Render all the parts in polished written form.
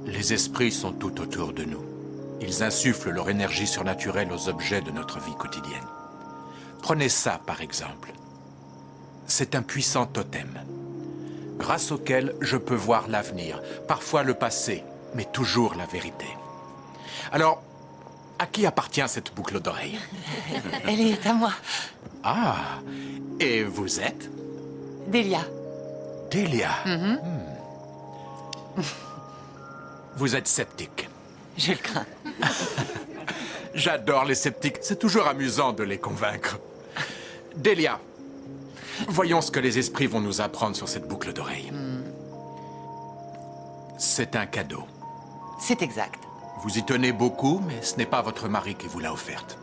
Les esprits sont tout autour de nous. Ils insufflent leur énergie surnaturelle aux objets de notre vie quotidienne. Prenez ça, par exemple. C'est un puissant totem, grâce auquel je peux voir l'avenir, parfois le passé, mais toujours la vérité. Alors, à qui appartient cette boucle d'oreille? Elle est à moi. Ah, et vous êtes? Delia. Delia. Vous êtes sceptique. Je le crains. J'adore les sceptiques, c'est toujours amusant de les convaincre. Delia, voyons ce que les esprits vont nous apprendre sur cette boucle d'oreille. C'est un cadeau. C'est exact. Vous y tenez beaucoup, mais ce n'est pas votre mari qui vous l'a offerte.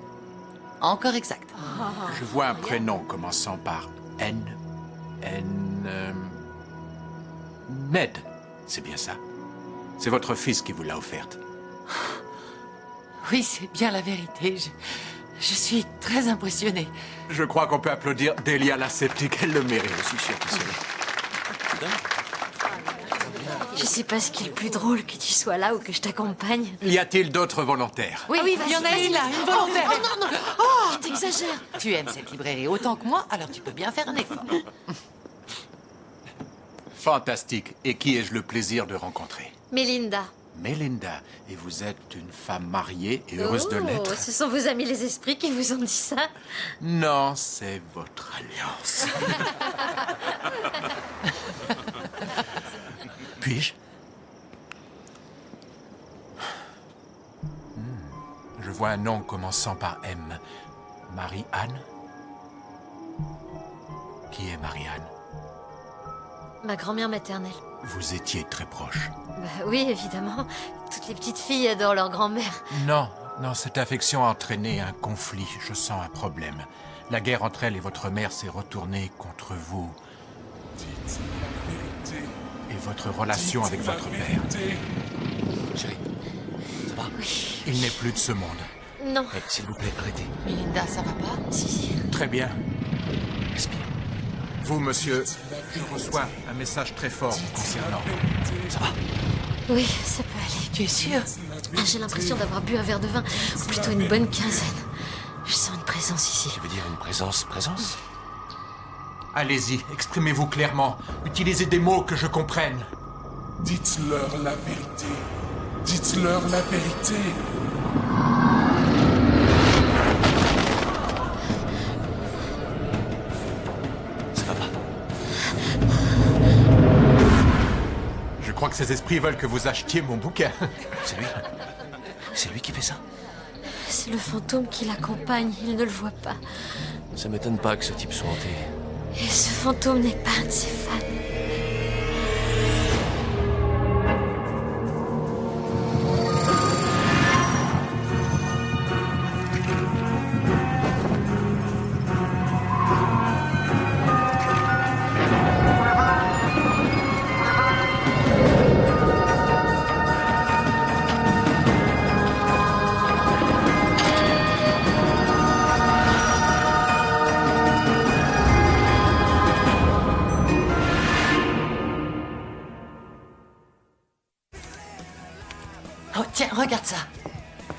Encore exact. Je vois un prénom commençant par N. Ned, c'est bien ça? C'est votre fils qui vous l'a offerte. Oui, c'est bien la vérité. Je suis très impressionnée. Je crois qu'on peut applaudir Delia la sceptique, elle le mérite, je suis sûr que c'est. Je sais pas ce qui est le plus drôle, que tu sois là ou que je t'accompagne. Y a-t-il d'autres volontaires? Oui, oui, il y en a vas-y, une là, une volontaire. Oh non, non. Oh, t'exagères. Tu aimes cette librairie autant que moi, alors tu peux bien faire un effort. Fantastique. Et qui ai-je le plaisir de rencontrer? Mélinda. Melinda. Et vous êtes une femme mariée et heureuse de Oh, l'être? ce sont vos amis les esprits qui vous ont dit ça? Non, c'est votre alliance. Puis-je? Je vois un nom commençant par M. Marie-Anne? Qui est Marie-Anne? Ma grand-mère maternelle. Vous étiez très proche. Bah oui, évidemment. Toutes les petites filles adorent leur grand-mère. Non, cette affection a entraîné un conflit. Je sens un problème. La guerre entre elle et votre mère s'est retournée contre vous. Et votre relation avec votre père. Chérie, ça va? Oui. Il n'est plus de ce monde. Non. Hey, s'il vous plaît, arrêtez. Melinda, ça va pas? Si, si. Très bien. Respire. Vous, monsieur, je reçois un message très fort vous concernant. Ça va? Oui, ça peut aller. Tu es sûre? Ah, j'ai l'impression d'avoir bu un verre de vin, ou plutôt une bonne quinzaine. Je sens une présence ici. Tu veux dire une présence? Allez-y, exprimez-vous clairement. Utilisez des mots que je comprenne. Dites-leur la vérité. Dites-leur la vérité. Ça va pas? Je crois que ces esprits veulent que vous achetiez mon bouquin. C'est lui? C'est lui qui fait ça? C'est le fantôme qui l'accompagne, il ne le voit pas. Ça m'étonne pas que ce type soit hanté. Et ce fantôme n'est pas un de ses fans. Oh, tiens, regarde ça.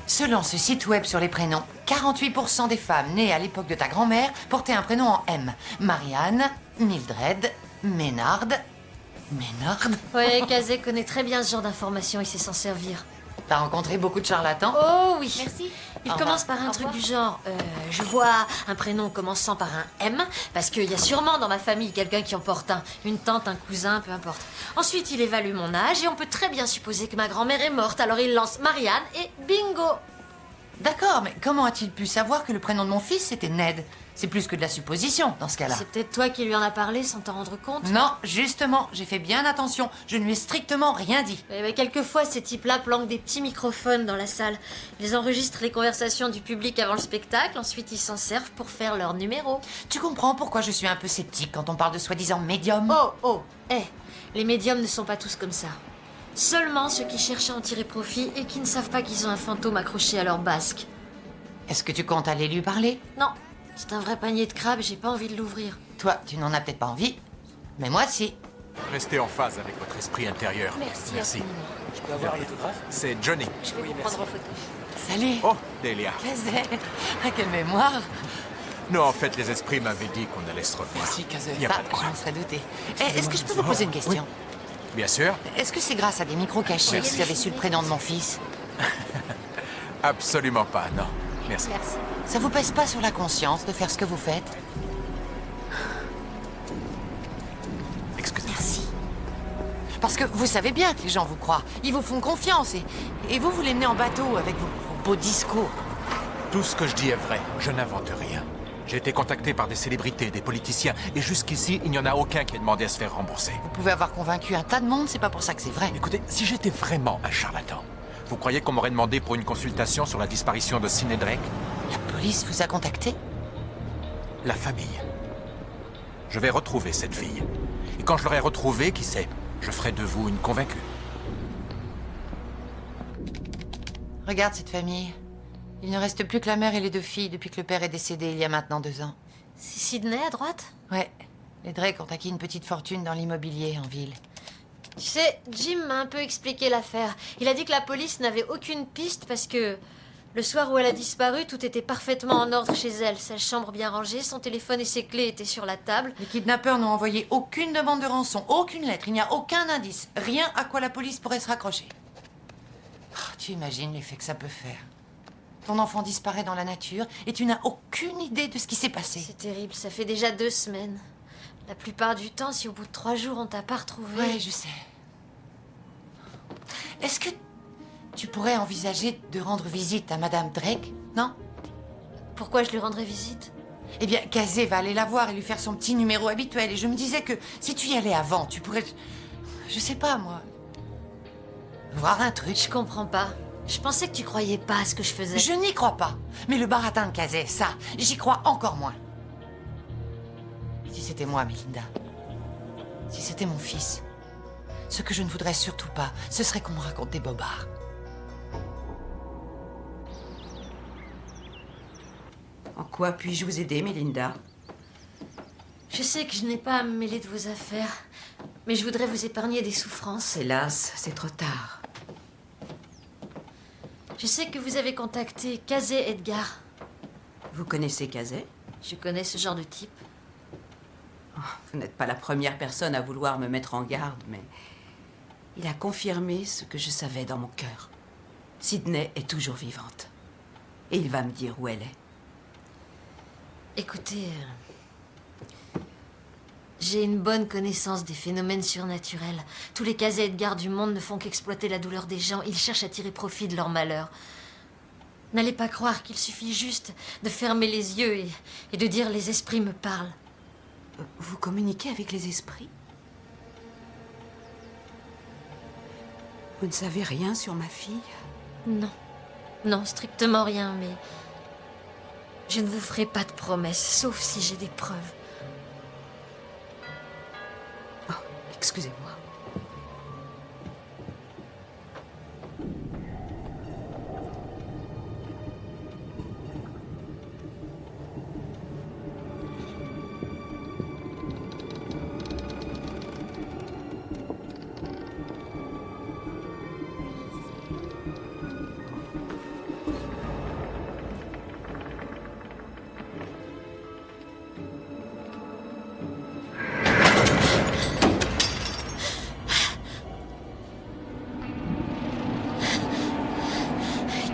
Selon ce site web sur les prénoms, 48% des femmes nées à l'époque de ta grand-mère portaient un prénom en M. Marianne, Mildred, Ménard. Ménard? Ouais, Kazé connaît très bien ce genre d'informations, il sait s'en servir. T'as rencontré beaucoup de charlatans? Oh oui. Merci. Il Au commence revoir. par un truc du genre, je vois un prénom commençant par un M, parce qu'il y a sûrement dans ma famille quelqu'un qui en porte un, une tante, un cousin, peu importe. Ensuite, il évalue mon âge et on peut très bien supposer que ma grand-mère est morte, alors il lance Marianne et bingo. D'accord, mais comment a-t-il pu savoir que le prénom de mon fils c'était Ned? C'est plus que de la supposition dans ce cas-là. C'est peut-être toi qui lui en as parlé sans t'en rendre compte. Non, justement, j'ai fait bien attention. Je ne lui ai strictement rien dit. Mais quelquefois, ces types-là planquent des petits microphones dans la salle. Ils enregistrent les conversations du public avant le spectacle, ensuite ils s'en servent pour faire leur numéro. Tu comprends pourquoi je suis un peu sceptique quand on parle de soi-disant médium? Les médiums ne sont pas tous comme ça. Seulement ceux qui cherchent à en tirer profit et qui ne savent pas qu'ils ont un fantôme accroché à leur basque. Est-ce que tu comptes aller lui parler? Non, c'est un vrai panier de crabes, j'ai pas envie de l'ouvrir. Toi, tu n'en as peut-être pas envie, mais moi si. Restez en phase avec votre esprit intérieur. Merci infiniment. Je peux avoir l'autographe? C'est Johnny. Je vais vous prendre en photo. Salut. Oh, Delia. Kazé. Ah, quelle mémoire. Non, en fait, les esprits m'avaient dit qu'on allait se revoir. Merci, Kazé. Y a Ça, pas de quoi. je m'en serais douté. Est-ce que je peux vous poser une question? Bien sûr. Est-ce que c'est grâce à des micros cachés que vous avez su le prénom de mon fils? Absolument pas, non. Merci. Merci. Ça vous pèse pas sur la conscience de faire ce que vous faites? Excusez-moi. Merci. Parce que vous savez bien que les gens vous croient. Ils vous font confiance et vous les menez en bateau avec vos beaux discours. Tout ce que je dis est vrai. Je n'invente rien. J'ai été contacté par des célébrités, des politiciens, et jusqu'ici, il n'y en a aucun qui ait demandé à se faire rembourser. Vous pouvez avoir convaincu un tas de monde, c'est pas pour ça que c'est vrai. Écoutez, si j'étais vraiment un charlatan, vous croyez qu'on m'aurait demandé pour une consultation sur la disparition de Sidney Drake? La police vous a contacté? La famille. Je vais retrouver cette fille. Et quand je l'aurai retrouvée, qui sait, je ferai de vous une convaincue. Regarde cette famille. Il ne reste plus que la mère et les 2 filles depuis que le père est décédé il y a maintenant 2 ans. C'est Sydney à droite? Ouais, les Drake ont acquis une petite fortune dans l'immobilier en ville. Tu sais, Jim m'a un peu expliqué l'affaire. Il a dit que la police n'avait aucune piste parce que le soir où elle a disparu, tout était parfaitement en ordre chez elle. Sa chambre bien rangée, son téléphone et ses clés étaient sur la table. Les kidnappeurs n'ont envoyé aucune demande de rançon, aucune lettre, il n'y a aucun indice, rien à quoi la police pourrait se raccrocher. Oh, tu imagines l'effet que ça peut faire. Ton enfant disparaît dans la nature et tu n'as aucune idée de ce qui s'est passé. C'est terrible, ça fait déjà 2 semaines. La plupart du temps, si au bout de 3 jours on t'a pas retrouvé... Ouais, je sais. Est-ce que tu pourrais envisager de rendre visite à Madame Drake, non? Pourquoi je lui rendrais visite? Eh bien, Kazé va aller la voir et lui faire son petit numéro habituel. Et je me disais que si tu y allais avant, tu pourrais... Je sais pas, moi... voir un truc. Je comprends pas. Je pensais que tu croyais pas à ce que je faisais. Je n'y crois pas. Mais le baratin de Kazé, ça, j'y crois encore moins. Si c'était moi, Melinda. Si c'était mon fils. Ce que je ne voudrais surtout pas, ce serait qu'on me raconte des bobards. En quoi puis-je vous aider, Melinda? Je sais que je n'ai pas à me mêler de vos affaires, mais je voudrais vous épargner des souffrances. Hélas, c'est trop tard. Je sais que vous avez contacté Kazé Edgar. Vous connaissez Kazé? Je connais ce genre de type. Vous n'êtes pas la première personne à vouloir me mettre en garde, mais il a confirmé ce que je savais dans mon cœur. Sydney est toujours vivante. Et il va me dire où elle est. Écoutez, j'ai une bonne connaissance des phénomènes surnaturels. Tous les Kazé Edgar du monde ne font qu'exploiter la douleur des gens. Ils cherchent à tirer profit de leur malheur. N'allez pas croire qu'il suffit juste de fermer les yeux et de dire « les esprits me parlent ». Vous communiquez avec les esprits? Vous ne savez rien sur ma fille? Non. Non, strictement rien, mais... je ne vous ferai pas de promesses, sauf si j'ai des preuves. Oh, excusez-moi.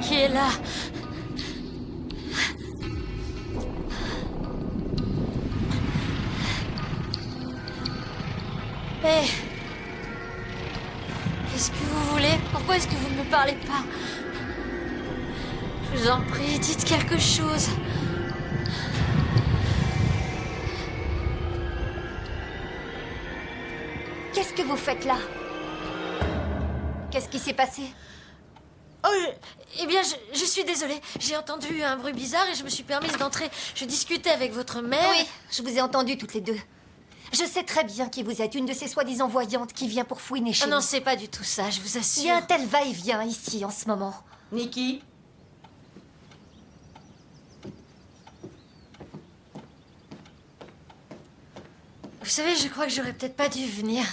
Qui est là? Hé! Qu'est-ce que vous voulez? Pourquoi est-ce que vous ne me parlez pas? Je vous en prie, dites quelque chose. Qu'est-ce que vous faites là? Qu'est-ce qui s'est passé? Oh, eh bien, je suis désolée. J'ai entendu un bruit bizarre et je me suis permise d'entrer. Je discutais avec votre mère. Oui, je vous ai entendu toutes les deux. Je sais très bien qui vous êtes, une de ces soi-disant voyantes qui vient pour fouiner chez Ah non, nous. c'est pas du tout ça, je vous assure. Il y a un tel va-et-vient ici en ce moment. Nikki? Vous savez, je crois que j'aurais peut-être pas dû venir.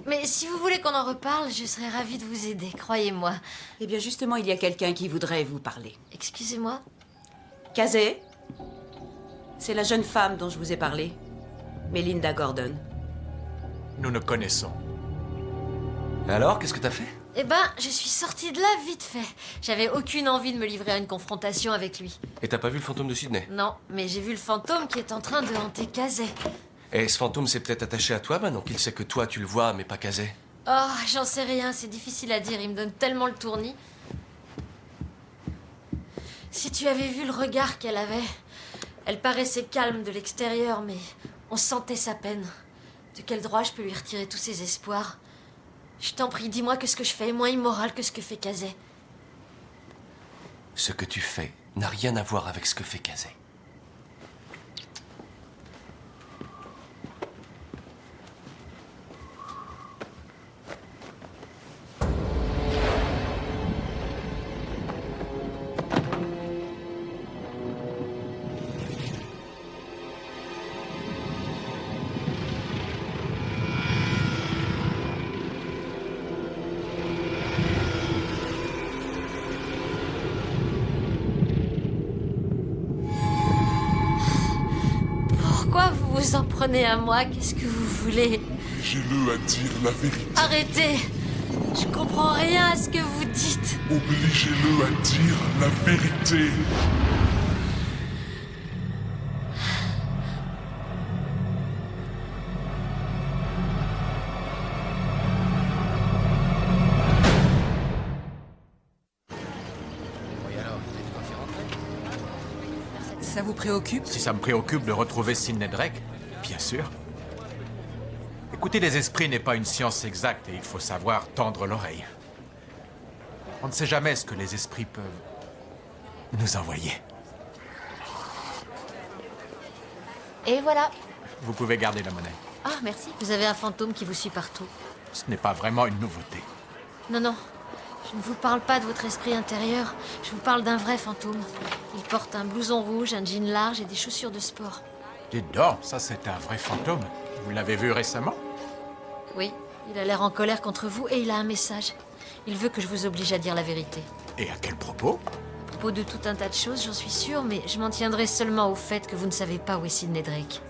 Mais si vous voulez qu'on en reparle, je serais ravie de vous aider, croyez-moi. Eh bien, justement, il y a quelqu'un qui voudrait vous parler. Excusez-moi. Kazé, c'est la jeune femme dont je vous ai parlé. Melinda Gordon. Nous nous connaissons. Alors, qu'est-ce que t'as fait? Eh ben, je suis sortie de là vite fait. J'avais aucune envie de me livrer à une confrontation avec lui. Et t'as pas vu le fantôme de Sydney? Non, mais j'ai vu le fantôme qui est en train de hanter Kazé. Et ce fantôme s'est peut-être attaché à toi maintenant qu'il sait que toi tu le vois, mais pas Kazé. Oh, j'en sais rien, c'est difficile à dire, il me donne tellement le tournis. Si tu avais vu le regard qu'elle avait, elle paraissait calme de l'extérieur, mais on sentait sa peine. De quel droit je peux lui retirer tous ses espoirs? Je t'en prie, dis-moi que ce que je fais est moins immoral que ce que fait Kazé. Ce que tu fais n'a rien à voir avec ce que fait Kazé. Pourquoi vous vous en prenez à moi? Qu'est-ce que vous voulez? Obligez-le à dire la vérité. Arrêtez! Je comprends rien à ce que vous dites. Obligez-le à dire la vérité. Ça vous préoccupe? Si ça me préoccupe de retrouver Sydney Drake, bien sûr. Écouter les esprits n'est pas une science exacte et il faut savoir tendre l'oreille. On ne sait jamais ce que les esprits peuvent nous envoyer. Et voilà. Vous pouvez garder la monnaie. Ah, merci. Vous avez un fantôme qui vous suit partout. Ce n'est pas vraiment une nouveauté. Non, non. Je ne vous parle pas de votre esprit intérieur. Je vous parle d'un vrai fantôme. Il porte un blouson rouge, un jean large et des chaussures de sport. Dites donc, ça c'est un vrai fantôme. Vous l'avez vu récemment? Oui, il a l'air en colère contre vous et il a un message. Il veut que je vous oblige à dire la vérité. Et à quel propos? À propos de tout un tas de choses, j'en suis sûre, mais je m'en tiendrai seulement au fait que vous ne savez pas où est Sydney Drake.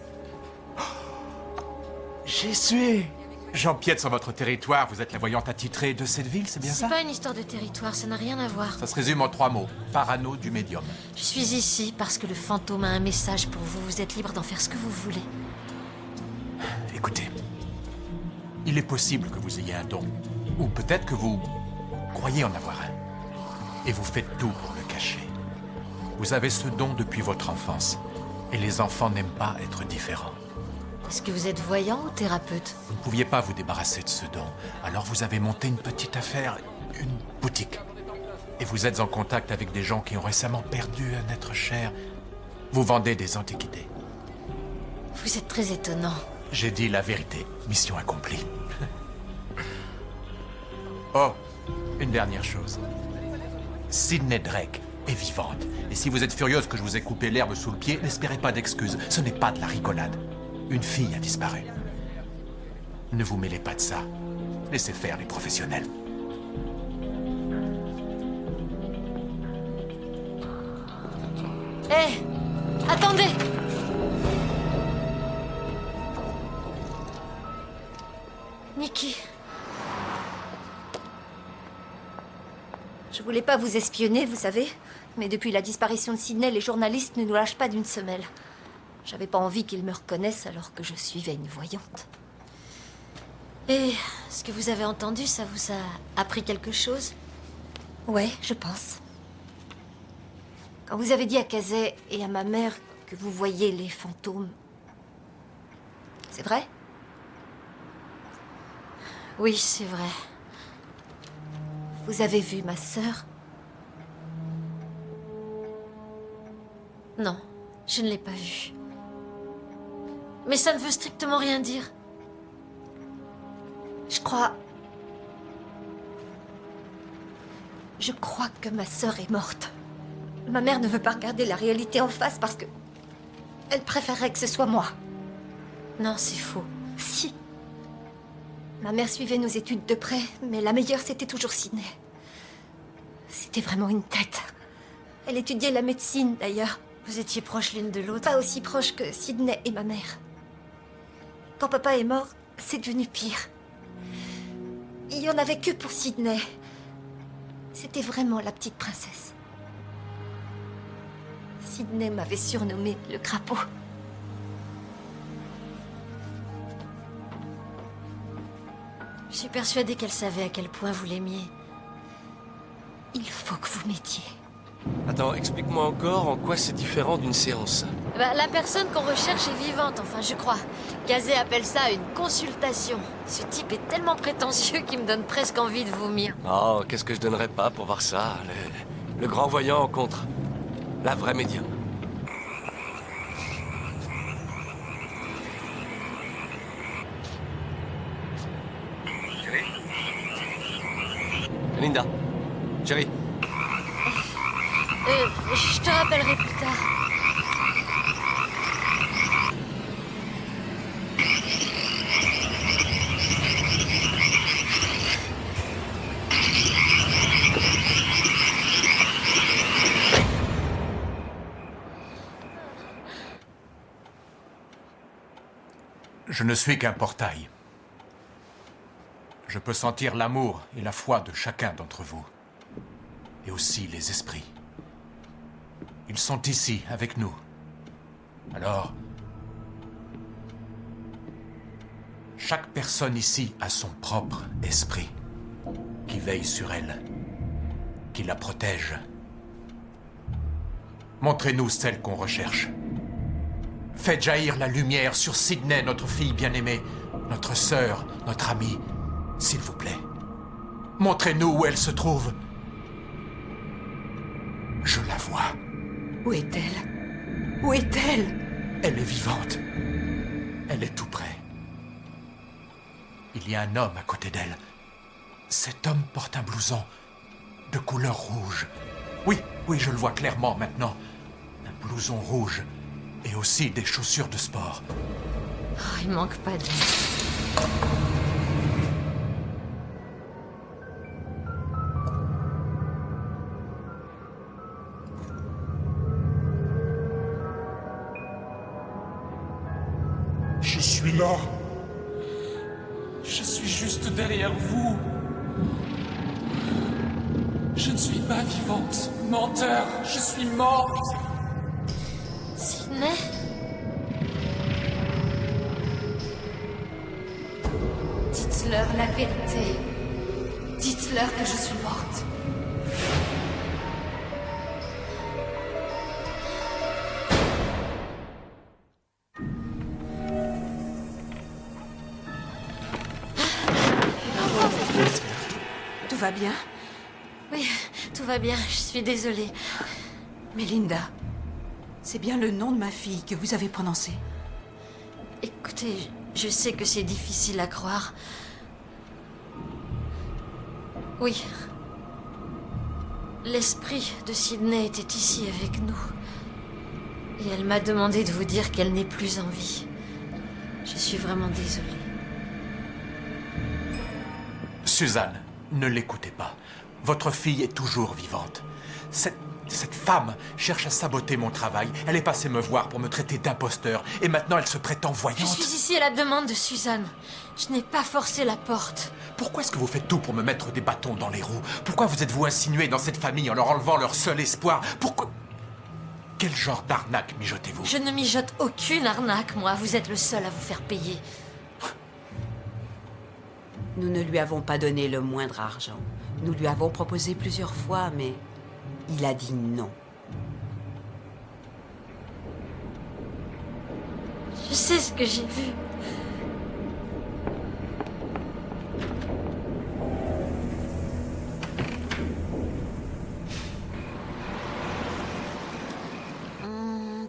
J'y suis. J'empiète sur votre territoire. Vous êtes la voyante attitrée de cette ville, c'est bien C'est ça? pas une histoire de territoire, ça n'a rien à voir. Ça se résume en 3 mots. Parano du médium. Je suis ici parce que le fantôme a un message pour vous. Vous êtes libre d'en faire ce que vous voulez. Écoutez, il est possible que vous ayez un don. Ou peut-être que vous croyez en avoir un. Et vous faites tout pour le cacher. Vous avez ce don depuis votre enfance. Et les enfants n'aiment pas être différents. Est-ce que vous êtes voyant ou thérapeute? Vous ne pouviez pas vous débarrasser de ce don. Alors vous avez monté une petite affaire, une boutique. Et vous êtes en contact avec des gens qui ont récemment perdu un être cher. Vous vendez des antiquités. Vous êtes très étonnant. J'ai dit la vérité. Mission accomplie. Oh, une dernière chose. Sydney Drake est vivante. Et si vous êtes furieuse que je vous ai coupé l'herbe sous le pied, n'espérez pas d'excuses. Ce n'est pas de la rigolade. Une fille a disparu. Ne vous mêlez pas de ça. Laissez faire les professionnels. Hé! Attendez! Nikki, Je voulais pas vous espionner, vous savez. Mais depuis la disparition de Sydney, les journalistes ne nous lâchent pas d'une semelle. J'avais pas envie qu'ils me reconnaissent alors que je suivais une voyante. et ce que vous avez entendu, ça vous a appris quelque chose? Ouais, je pense. Quand vous avez dit à Kazé et à ma mère que vous voyez les fantômes... C'est vrai? Oui, c'est vrai. Vous avez vu ma sœur? Non, je ne l'ai pas vue. Mais ça ne veut strictement rien dire. Je crois que ma sœur est morte. Ma mère ne veut pas regarder la réalité en face parce que... Elle préférerait que ce soit moi. Non, c'est faux. Si. Ma mère suivait nos études de près, mais la meilleure, c'était toujours Sydney. C'était vraiment une tête. Elle étudiait la médecine, d'ailleurs. Vous étiez proches l'une de l'autre? Pas aussi proche que Sydney et ma mère. Quand papa est mort, c'est devenu pire. Il y en avait que pour Sydney. C'était vraiment la petite princesse. Sydney m'avait surnommé le crapaud. Je suis persuadée qu'elle savait à quel point vous l'aimiez. Il faut que vous m'aidiez. Attends, explique-moi encore en quoi c'est différent d'une séance. Bah, la personne qu'on recherche est vivante, enfin, je crois. Kazé appelle ça une consultation. Ce type est tellement prétentieux qu'il me donne presque envie de vomir. Oh, qu'est-ce que je donnerais pas pour voir ça. Le grand voyant en contre. La vraie médium. Linda. Chérie. Je te rappellerai plus tard. Je ne suis qu'un portail. Je peux sentir l'amour et la foi de chacun d'entre vous. Et aussi les esprits. Ils sont ici, avec nous. Alors, chaque personne ici a son propre esprit, qui veille sur elle, qui la protège. Montrez-nous celle qu'on recherche. Faites jaillir la lumière sur Sydney, notre fille bien-aimée, notre sœur, notre amie, s'il vous plaît. Montrez-nous où elle se trouve. Je la vois. Où est-elle? Où est-elle? Elle est vivante. Elle est tout près. Il y a un homme à côté d'elle. Cet homme porte un blouson de couleur rouge. Oui, je le vois clairement maintenant. Un blouson rouge et aussi des chaussures de sport. Oh, il manque pas de... Je suis là. Je suis juste derrière vous. Je ne suis pas vivante. Menteur, je suis morte. Sydney? Dites-leur la vérité. Dites-leur que je suis morte. Tout va bien? Oui, tout va bien, je suis désolée. Mais Linda, c'est bien le nom de ma fille que vous avez prononcé. Écoutez, je sais que c'est difficile à croire. Oui. L'esprit de Sydney était ici avec nous. Et elle m'a demandé de vous dire qu'elle n'est plus en vie. Je suis vraiment désolée. Suzanne, ne l'écoutez pas. Votre fille est toujours vivante. Cette femme cherche à saboter mon travail. Elle est passée me voir pour me traiter d'imposteur. Et maintenant, elle se prétend voyante. Je suis ici à la demande de Suzanne. Je n'ai pas forcé la porte. Pourquoi est-ce que vous faites tout pour me mettre des bâtons dans les roues? Pourquoi vous êtes-vous insinué dans cette famille en leur enlevant leur seul espoir? Pourquoi... Quel genre d'arnaque mijotez-vous? Je ne mijote aucune arnaque, moi. Vous êtes le seul à vous faire payer. Nous ne lui avons pas donné le moindre argent. Nous lui avons proposé plusieurs fois, mais il a dit non. Je sais ce que j'ai vu.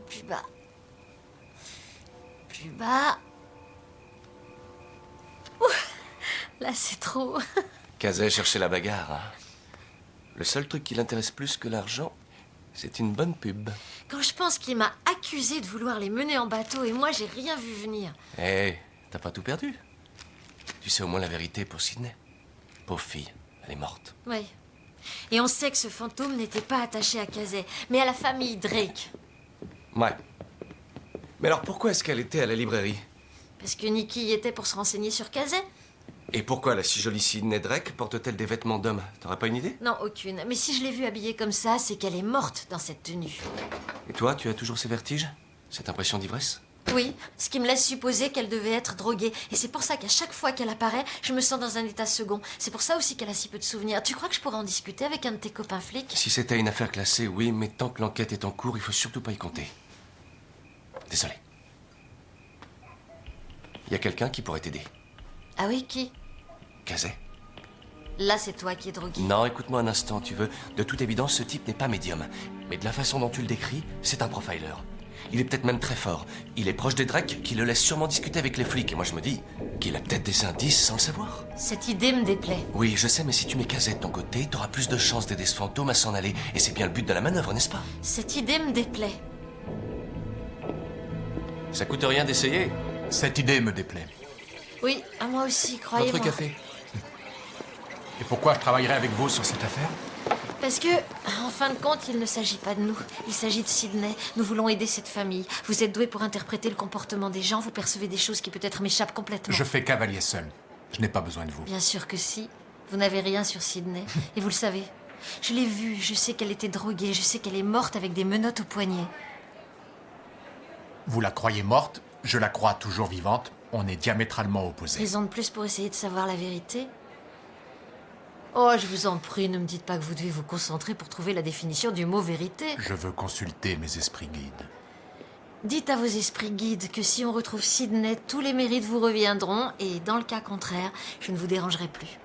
Plus bas. Plus bas. Ouh, là, c'est trop. Kazé cherchait la bagarre, hein. Le seul truc qui l'intéresse plus que l'argent, c'est une bonne pub. Quand je pense qu'il m'a accusé de vouloir les mener en bateau et moi, j'ai rien vu venir. Hé, t'as pas tout perdu. Tu sais au moins la vérité pour Sydney. Pauvre fille, elle est morte. Oui. Et on sait que ce fantôme n'était pas attaché à Casey, mais à la famille Drake. Ouais. Mais alors pourquoi est-ce qu'elle était à la librairie? Parce que Nikki y était pour se renseigner sur Casey. Et pourquoi la si jolie Sydney Drake porte-t-elle des vêtements d'homme? T'aurais pas une idée? Non, aucune. Mais si je l'ai vue habillée comme ça, c'est qu'elle est morte dans cette tenue. Et toi, tu as toujours ces vertiges? Cette impression d'ivresse? Oui, ce qui me laisse supposer qu'elle devait être droguée. Et c'est pour ça qu'à chaque fois qu'elle apparaît, je me sens dans un état second. C'est pour ça aussi qu'elle a si peu de souvenirs. Tu crois que je pourrais en discuter avec un de tes copains flics? Si c'était une affaire classée, oui, mais tant que l'enquête est en cours, il faut surtout pas y compter. Désolé. Il y a quelqu'un qui pourrait t'aider. Ah oui, qui? Casey? Là, c'est toi qui es drogué. Non, écoute-moi un instant, tu veux. De toute évidence, ce type n'est pas médium. Mais de la façon dont tu le décris, c'est un profiler. Il est peut-être même très fort. Il est proche des Drake, qui le laisse sûrement discuter avec les flics. Et moi, je me dis qu'il a peut-être des indices sans le savoir. Cette idée me déplaît. Oui, je sais, mais si tu mets Casey de ton côté, t'auras plus de chances d'aider ce fantôme à s'en aller. Et c'est bien le but de la manœuvre, n'est-ce pas? Cette idée me déplaît. Ça coûte rien d'essayer. Cette idée me déplaît. Oui, à moi aussi, croyez-moi. Votre café. Et pourquoi je travaillerai avec vous sur cette affaire? Parce que, en fin de compte, il ne s'agit pas de nous. Il s'agit de Sydney. Nous voulons aider cette famille. Vous êtes doué pour interpréter le comportement des gens. Vous percevez des choses qui peut-être m'échappent complètement. Je fais cavalier seul. Je n'ai pas besoin de vous. Bien sûr que si. Vous n'avez rien sur Sydney. Et vous le savez. Je l'ai vue. Je sais qu'elle était droguée. Je sais qu'elle est morte avec des menottes au poignet. Vous la croyez morte, je la crois toujours vivante. On est diamétralement opposés. Raison de plus pour essayer de savoir la vérité. Oh, je vous en prie, ne me dites pas que vous devez vous concentrer pour trouver la définition du mot vérité. Je veux consulter mes esprits guides. Dites à vos esprits guides que si on retrouve Sydney, tous les mérites vous reviendront, et dans le cas contraire, je ne vous dérangerai plus.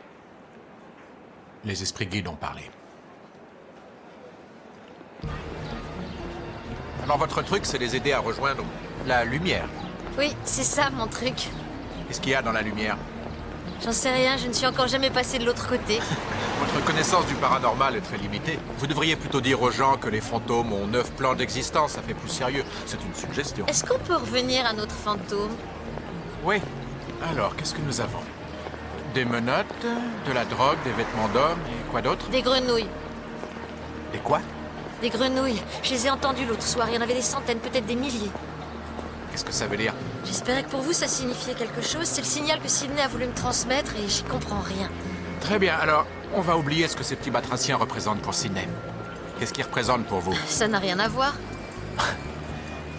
Les esprits guides ont parlé. Alors votre truc, c'est les aider à rejoindre la lumière. Oui, c'est ça mon truc. Qu'est-ce qu'il y a dans la lumière? J'en sais rien, je ne suis encore jamais passée de l'autre côté. Votre connaissance du paranormal est très limitée. Vous devriez plutôt dire aux gens que les fantômes ont 9 plans d'existence, ça fait plus sérieux. C'est une suggestion. Est-ce qu'on peut revenir à notre fantôme? Oui. Alors, qu'est-ce que nous avons? Des menottes, de la drogue, des vêtements d'homme, et quoi d'autre? Des grenouilles. Des quoi? Des grenouilles. Je les ai entendues l'autre soir, il y en avait des centaines, peut-être des milliers. Qu'est-ce que ça veut dire? J'espérais que pour vous ça signifiait quelque chose. C'est le signal que Sydney a voulu me transmettre et j'y comprends rien. Très bien, alors, on va oublier ce que ces petits batraciens représentent pour Sydney. Qu'est-ce qu'ils représentent pour vous? Ça n'a rien à voir.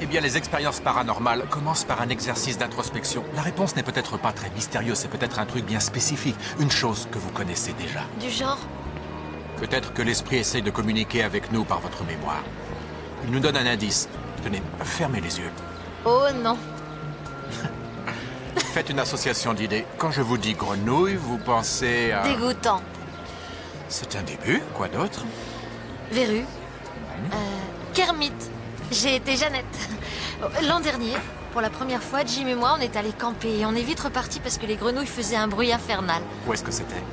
Eh bien, les expériences paranormales commencent par un exercice d'introspection. La réponse n'est peut-être pas très mystérieuse, c'est peut-être un truc bien spécifique, une chose que vous connaissez déjà. Du genre? Peut-être que l'esprit essaye de communiquer avec nous par votre mémoire. Il nous donne un indice. Tenez, fermez les yeux. Oh non. Faites une association d'idées. Quand je vous dis grenouille, vous pensez à... Dégoûtant. C'est un début, quoi d'autre? Verru. Kermit. J'ai été Jeannette. L'an dernier, pour la première fois, Jim et moi, on est allés camper et on est vite repartis parce que les grenouilles faisaient un bruit infernal. Où est-ce que c'était?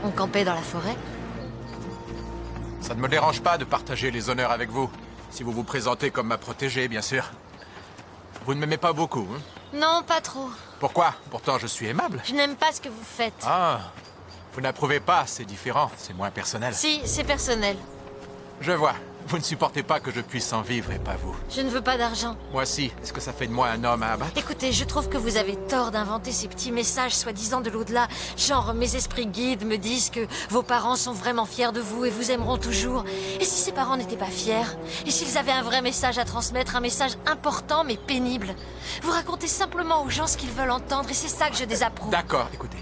On campait dans la forêt. Ça ne me dérange pas de partager les honneurs avec vous. Si vous vous présentez comme ma protégée, bien sûr. Vous ne m'aimez pas beaucoup, hein? Non, pas trop. Pourquoi? Pourtant, je suis aimable. Je n'aime pas ce que vous faites. Ah, vous n'approuvez pas, c'est différent, c'est moins personnel. Si, c'est personnel. Je vois. Vous ne supportez pas que je puisse en vivre et pas vous. Je ne veux pas d'argent. Moi si. Est-ce que ça fait de moi un homme à abattre? Écoutez, je trouve que vous avez tort d'inventer ces petits messages soi-disant de l'au-delà. Genre, mes esprits guides me disent que vos parents sont vraiment fiers de vous et vous aimeront toujours. Et si ces parents n'étaient pas fiers? Et s'ils avaient un vrai message à transmettre, un message important mais pénible? Vous racontez simplement aux gens ce qu'ils veulent entendre et c'est ça que je désapprouve. D'accord, écoutez.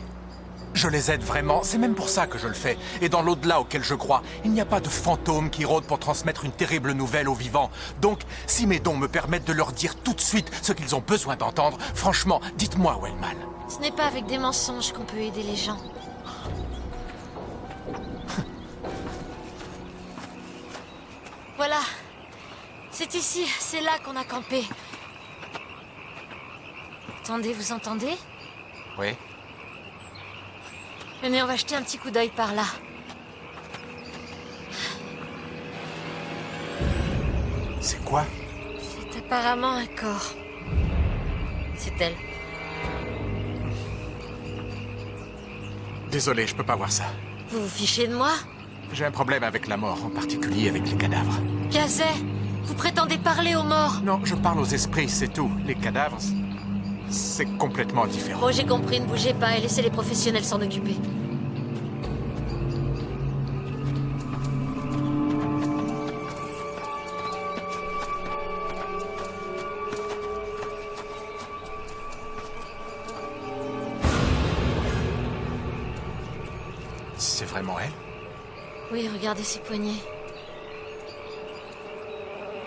Je les aide vraiment, c'est même pour ça que je le fais. Et dans l'au-delà auquel je crois, il n'y a pas de fantôme qui rôde pour transmettre une terrible nouvelle aux vivants. Donc, si mes dons me permettent de leur dire tout de suite ce qu'ils ont besoin d'entendre, franchement, dites-moi où est le mal. Ce n'est pas avec des mensonges qu'on peut aider les gens. Voilà. C'est ici, c'est là qu'on a campé. Attendez, vous entendez? Oui. Venez, on va jeter un petit coup d'œil par là. C'est quoi? C'est apparemment un corps. C'est elle. Désolé, je peux pas voir ça. Vous vous fichez de moi? J'ai un problème avec la mort, en particulier avec les cadavres. Kazé, vous prétendez parler aux morts? Non, je parle aux esprits, c'est tout. Les cadavres, c'est complètement différent. Bon, j'ai compris, ne bougez pas et laissez les professionnels s'en occuper. C'est vraiment elle? Oui, regardez ses poignets.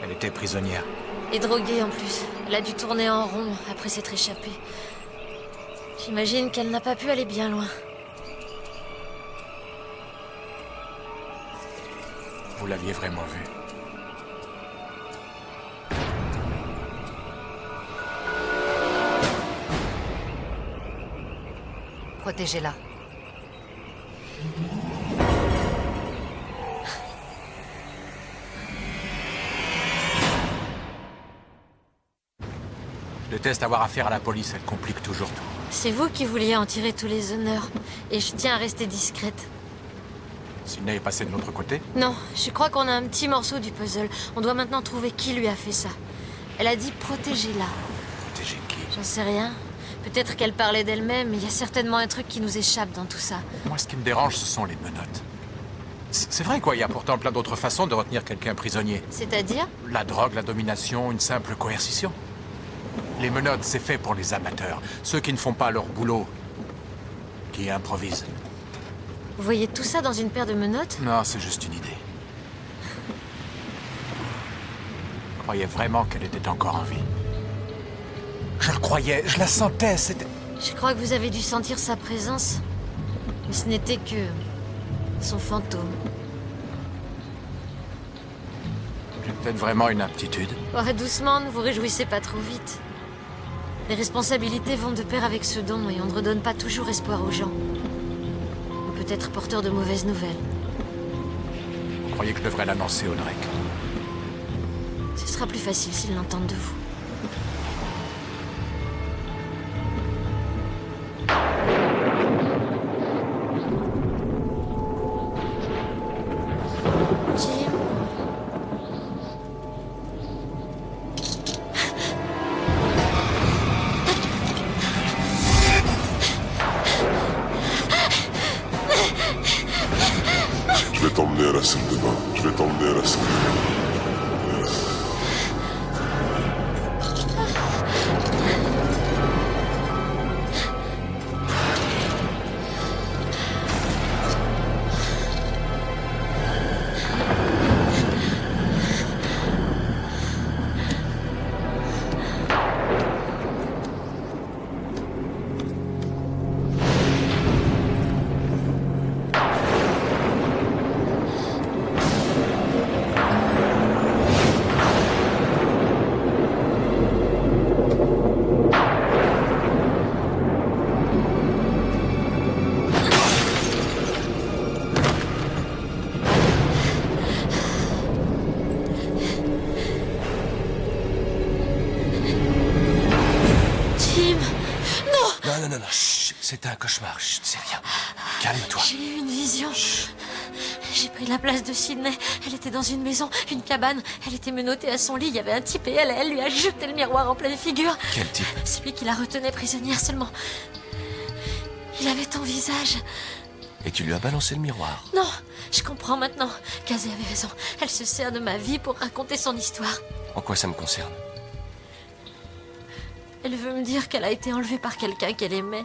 Elle était prisonnière. Et droguée en plus. Elle a dû tourner en rond après s'être échappée. J'imagine qu'elle n'a pas pu aller bien loin. Vous l'aviez vraiment vue? Protégez-la. Je déteste avoir affaire à la police, elle complique toujours tout. C'est vous qui vouliez en tirer tous les honneurs. Et je tiens à rester discrète. Sydney est passée de notre côté? Non, je crois qu'on a un petit morceau du puzzle. On doit maintenant trouver qui lui a fait ça. Elle a dit protégez-la. Protéger qui? J'en sais rien. Peut-être qu'elle parlait d'elle-même, mais il y a certainement un truc qui nous échappe dans tout ça. Moi, ce qui me dérange, ce sont les menottes. C'est vrai, quoi, il y a pourtant plein d'autres façons de retenir quelqu'un prisonnier. C'est-à-dire? La drogue, la domination, une simple coercition. Les menottes, c'est fait pour les amateurs, ceux qui ne font pas leur boulot, qui improvisent. Vous voyez tout ça dans une paire de menottes? Non, c'est juste une idée. Je croyais vraiment qu'elle était encore en vie. Je le croyais, je la sentais, c'était... Je crois que vous avez dû sentir sa présence. Mais ce n'était que... son fantôme. J'ai peut-être vraiment une aptitude. Oh, doucement, ne vous réjouissez pas trop vite. Les responsabilités vont de pair avec ce don et on ne redonne pas toujours espoir aux gens. On peut être porteur de mauvaises nouvelles. Vous croyez que je devrais l'annoncer au Drake? Ce sera plus facile s'ils l'entendent de vous. Jim. Je vais t'emmener à la salle de bain. Je vais t'emmener à la salle de bain. Non, chut, c'était un cauchemar, chut, c'est rien. Calme-toi. J'ai eu une vision. J'ai pris la place de Sydney. Elle était dans une maison, une cabane. Elle était menottée à son lit. Il y avait un type et elle lui a jeté le miroir en pleine figure. Quel type? Celui qui la retenait prisonnière seulement. Il avait ton visage. Et tu lui as balancé le miroir? Non, je comprends maintenant. Kazé avait raison. Elle se sert de ma vie pour raconter son histoire. En quoi ça me concerne? Elle veut me dire qu'elle a été enlevée par quelqu'un qu'elle aimait.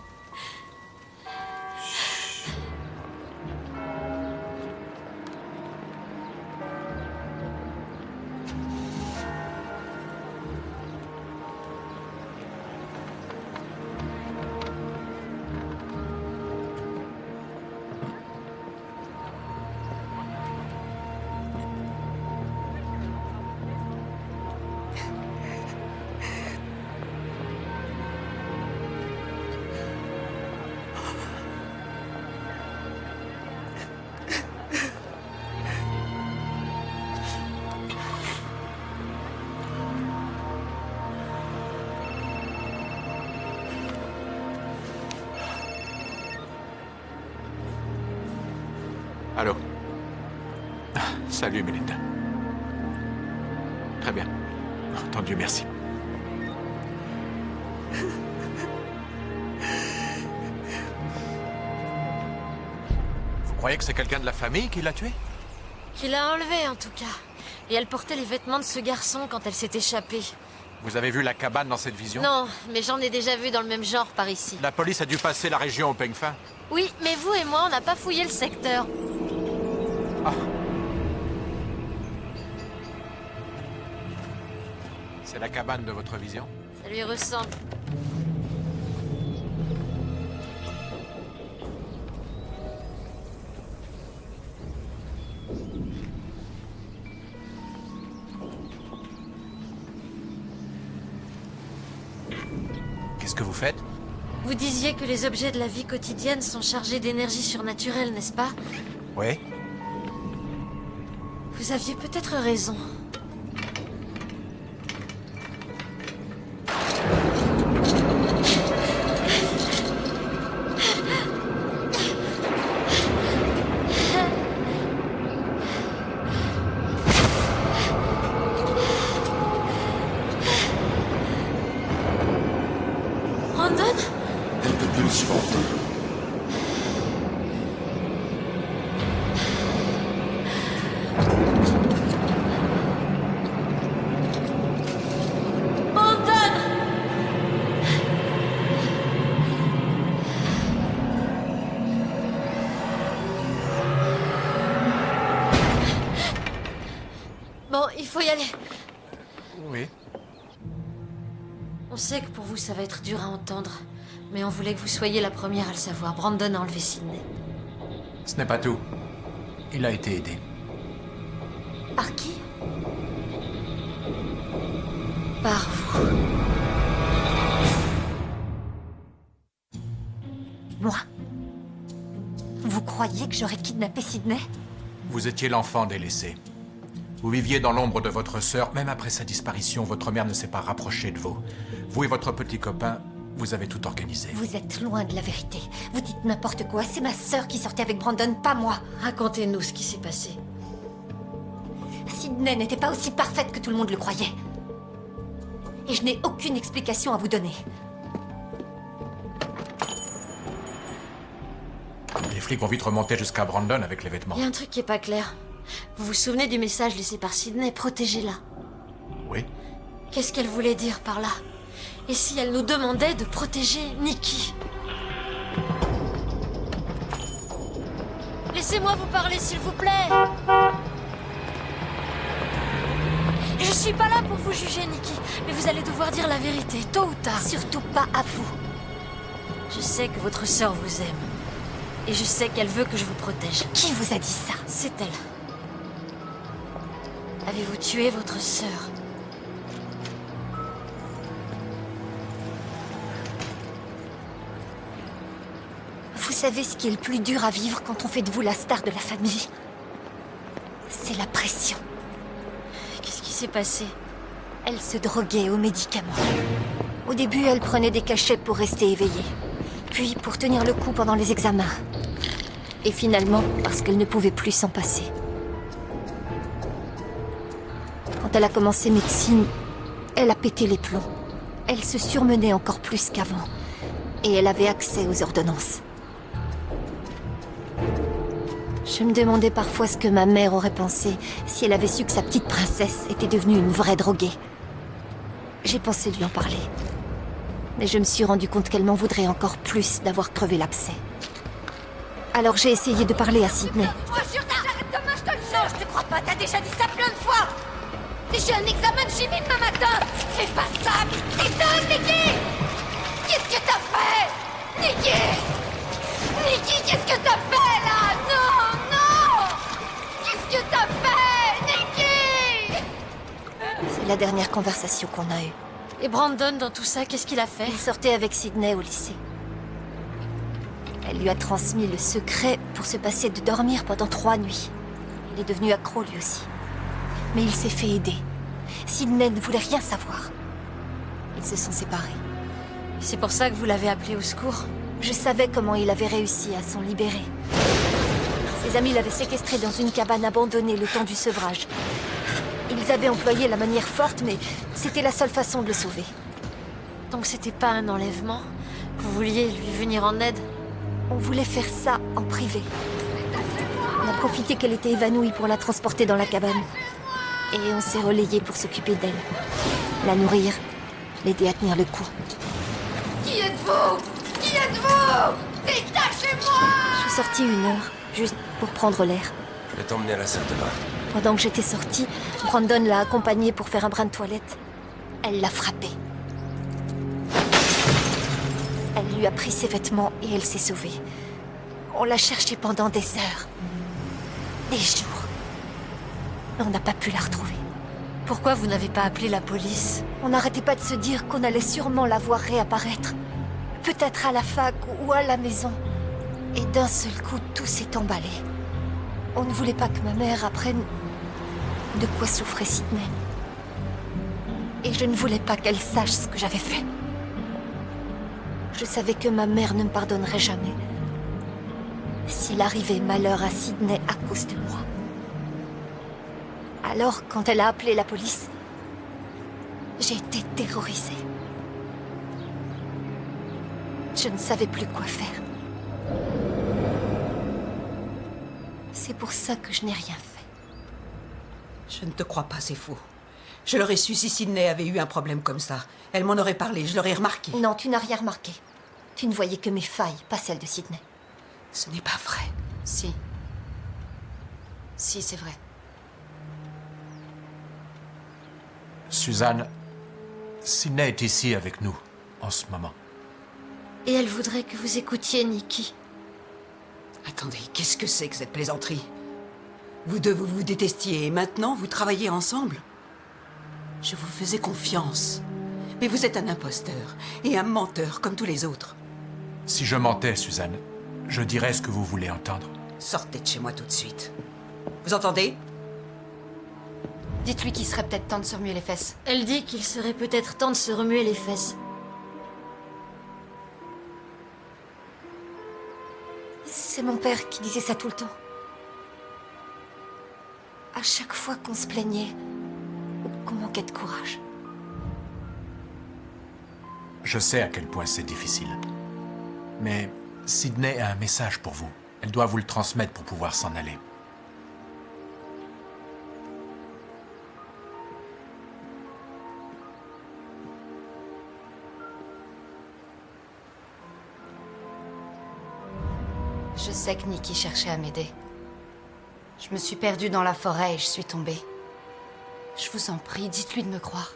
Allô? Ah, salut, Melinda. Très bien. Entendu, merci. Vous croyez que c'est quelqu'un de la famille qui l'a tué? Qui l'a enlevé en tout cas. Et elle portait les vêtements de ce garçon quand elle s'est échappée. Vous avez vu la cabane dans cette vision? Non, mais j'en ai déjà vu dans le même genre par ici. La police a dû passer la région au peigne fin. Oui, mais vous et moi, on n'a pas fouillé le secteur. Ah. C'est la cabane de votre vision? Ça lui ressemble. Qu'est-ce que vous faites? Vous disiez que les objets de la vie quotidienne sont chargés d'énergie surnaturelle, n'est-ce pas? Oui. Vous aviez peut-être raison. Brandon? Elle peut plus me supporter. Brandon! Bon, il faut y aller. Oui. On sait que pour vous, ça va être dur à entendre. Mais on voulait que vous soyez la première à le savoir. Brandon a enlevé Sydney. Ce n'est pas tout. Il a été aidé. Par qui? Par vous. Moi? Vous croyez que j'aurais kidnappé Sydney? Vous étiez l'enfant délaissé. Vous viviez dans l'ombre de votre sœur. Même après sa disparition, votre mère ne s'est pas rapprochée de vous. Vous et votre petit copain, vous avez tout organisé. Vous êtes loin de la vérité. Vous dites n'importe quoi. C'est ma sœur qui sortait avec Brandon, pas moi. Racontez-nous ce qui s'est passé. Sydney n'était pas aussi parfaite que tout le monde le croyait. Et je n'ai aucune explication à vous donner. Les flics vont vite remonter jusqu'à Brandon avec les vêtements. Il y a un truc qui est pas clair. Vous vous souvenez du message laissé par Sydney? Protégez-la. Oui. Qu'est-ce qu'elle voulait dire par là? Et si elle nous demandait de protéger Nikki? Laissez-moi vous parler, s'il vous plaît. Je suis pas là pour vous juger, Nikki. Mais vous allez devoir dire la vérité, tôt ou tard. Surtout pas à vous. Je sais que votre sœur vous aime. Et je sais qu'elle veut que je vous protège. Qui vous a dit ça? C'est elle. Avez-vous tué votre sœur? Vous savez ce qui est le plus dur à vivre quand on fait de vous la star de la famille? C'est la pression. Qu'est-ce qui s'est passé? Elle se droguait aux médicaments. Au début, elle prenait des cachets pour rester éveillée. Puis pour tenir le coup pendant les examens. Et finalement, parce qu'elle ne pouvait plus s'en passer. Quand elle a commencé médecine, elle a pété les plombs. Elle se surmenait encore plus qu'avant. Et elle avait accès aux ordonnances. Je me demandais parfois ce que ma mère aurait pensé si elle avait su que sa petite princesse était devenue une vraie droguée. J'ai pensé lui en parler. Mais je me suis rendu compte qu'elle m'en voudrait encore plus d'avoir crevé l'abcès. Alors j'ai essayé de parler à Sydney. Je te jure, ça j'arrête demain, je te le jure. Non, je te crois pas, t'as déjà dit ça plein de fois. Si j'ai un examen de chimie demain matin, fais pas ça, putain, Nikki. Qu'est-ce que t'as fait? Nikki! Nikki, qu'est-ce que t'as fait, là? Non, non! Qu'est-ce que t'as fait, Nikki? C'est la dernière conversation qu'on a eue. Et Brandon, dans tout ça, qu'est-ce qu'il a fait? Il sortait avec Sydney au lycée. Elle lui a transmis le secret pour se passer de dormir pendant 3 nuits. Il est devenu accro lui aussi. Mais il s'est fait aider. Sydney ne voulait rien savoir. Ils se sont séparés. C'est pour ça que vous l'avez appelé au secours? Je savais comment il avait réussi à s'en libérer. Ses amis l'avaient séquestré dans une cabane abandonnée le temps du sevrage. Ils avaient employé la manière forte, mais c'était la seule façon de le sauver. Donc c'était pas un enlèvement? Vous vouliez lui venir en aide? On voulait faire ça en privé. On a profité qu'elle était évanouie pour la transporter dans la cabane. Et on s'est relayé pour s'occuper d'elle. La nourrir, l'aider à tenir le coup. Qui êtes-vous? Qui êtes-vous? Détachez-moi! Je suis sortie 1 heure, juste pour prendre l'air. Je vais t'emmener à la salle de bain. Pendant que j'étais sortie, Brandon l'a accompagnée pour faire un brin de toilette. Elle l'a frappée. Elle lui a pris ses vêtements et elle s'est sauvée. On l'a cherchée pendant des heures. Des jours. Mais on n'a pas pu la retrouver. Pourquoi vous n'avez pas appelé la police? On n'arrêtait pas de se dire qu'on allait sûrement la voir réapparaître. Peut-être à la fac ou à la maison. Et d'un seul coup, tout s'est emballé. On ne voulait pas que ma mère apprenne de quoi souffrait Sydney. Et je ne voulais pas qu'elle sache ce que j'avais fait. Je savais que ma mère ne me pardonnerait jamais s'il arrivait malheur à Sydney à cause de moi. Alors, quand elle a appelé la police, j'ai été terrorisée. Je ne savais plus quoi faire. C'est pour ça que je n'ai rien fait. Je ne te crois pas, c'est faux. Je l'aurais su si Sydney avait eu un problème comme ça. Elle m'en aurait parlé, je l'aurais remarqué. Non, tu n'as rien remarqué. Tu ne voyais que mes failles, pas celles de Sydney. Ce n'est pas vrai. Si. Si, c'est vrai. Suzanne, Sydney est ici avec nous, en ce moment. Et elle voudrait que vous écoutiez Nikki. Attendez, qu'est-ce que c'est que cette plaisanterie? Vous deux, vous vous détestiez et maintenant vous travaillez ensemble? Je vous faisais confiance. Mais vous êtes un imposteur et un menteur comme tous les autres. Si je mentais, Suzanne, je dirais ce que vous voulez entendre. Sortez de chez moi tout de suite. Vous entendez? Dites-lui qu'il serait peut-être temps de se remuer les fesses. Elle dit qu'il serait peut-être temps de se remuer les fesses. C'est mon père qui disait ça tout le temps. À chaque fois qu'on se plaignait, ou qu'on manquait de courage. Je sais à quel point c'est difficile. Mais Sydney a un message pour vous. Elle doit vous le transmettre pour pouvoir s'en aller. Je sais que Nikki cherchait à m'aider. Je me suis perdue dans la forêt et je suis tombée. Je vous en prie, dites-lui de me croire.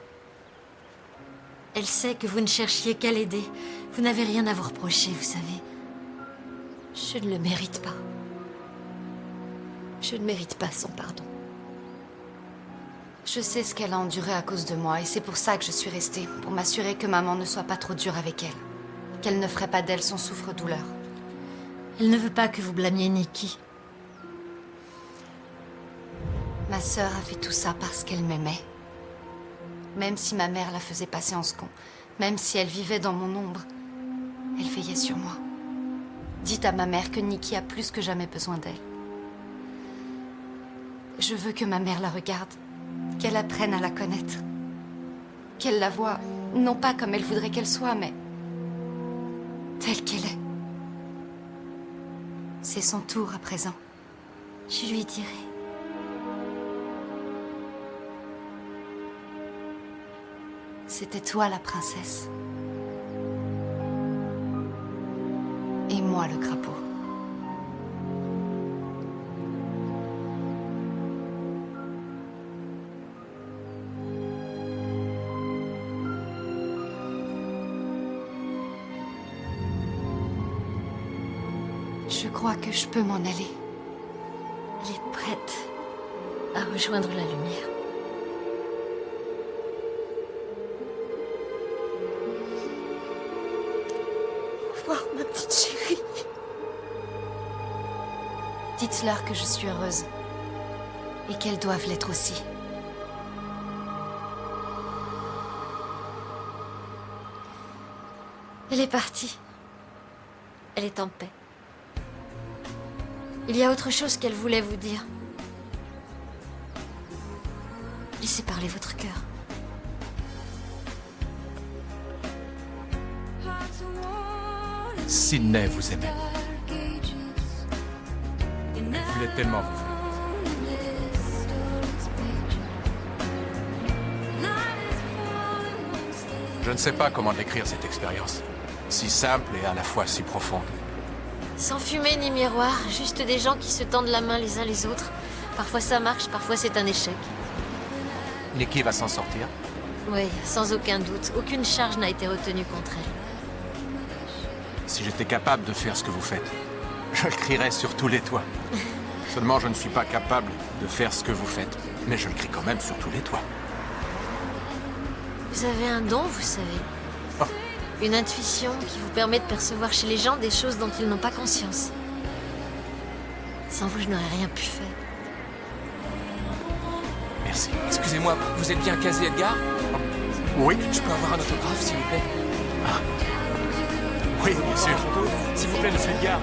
Elle sait que vous ne cherchiez qu'à l'aider. Vous n'avez rien à vous reprocher, vous savez. Je ne le mérite pas. Je ne mérite pas son pardon. Je sais ce qu'elle a enduré à cause de moi et c'est pour ça que je suis restée, pour m'assurer que maman ne soit pas trop dure avec elle. Qu'elle ne ferait pas d'elle son souffre-douleur. Elle ne veut pas que vous blâmiez Nikki. Ma sœur a fait tout ça parce qu'elle m'aimait. Même si ma mère la faisait passer en second, même si elle vivait dans mon ombre, elle veillait sur moi. Dites à ma mère que Nikki a plus que jamais besoin d'elle. Je veux que ma mère la regarde, qu'elle apprenne à la connaître. Qu'elle la voie, non pas comme elle voudrait qu'elle soit, mais telle qu'elle est. C'est son tour à présent. Je lui dirai. C'était toi la princesse. Et moi le crapaud. Je crois que je peux m'en aller. Elle est prête à rejoindre la lumière. Au revoir, ma petite chérie. Dites-leur que je suis heureuse. Et qu'elles doivent l'être aussi. Elle est partie. Elle est en paix. Il y a autre chose qu'elle voulait vous dire. Laissez parler votre cœur. Sydney vous aimait. Elle voulait tellement vous voir. Je ne sais pas comment décrire cette expérience. Si simple et à la fois si profonde. Sans fumée ni miroir, juste des gens qui se tendent la main les uns les autres. Parfois ça marche, parfois c'est un échec. Nikki va s'en sortir. Oui, sans aucun doute. Aucune charge n'a été retenue contre elle. Si j'étais capable de faire ce que vous faites, je le crierais sur tous les toits. Seulement, je ne suis pas capable de faire ce que vous faites. Mais je le crie quand même sur tous les toits. Vous avez un don, vous savez. Oh. Une intuition qui vous permet de percevoir chez les gens des choses dont ils n'ont pas conscience. Sans vous, je n'aurais rien pu faire. Merci. Excusez-moi, vous êtes bien casé, Edgar? Oui, Je peux avoir un autographe, s'il vous plaît? oui, bien sûr. S'il vous plaît, monsieur Edgar.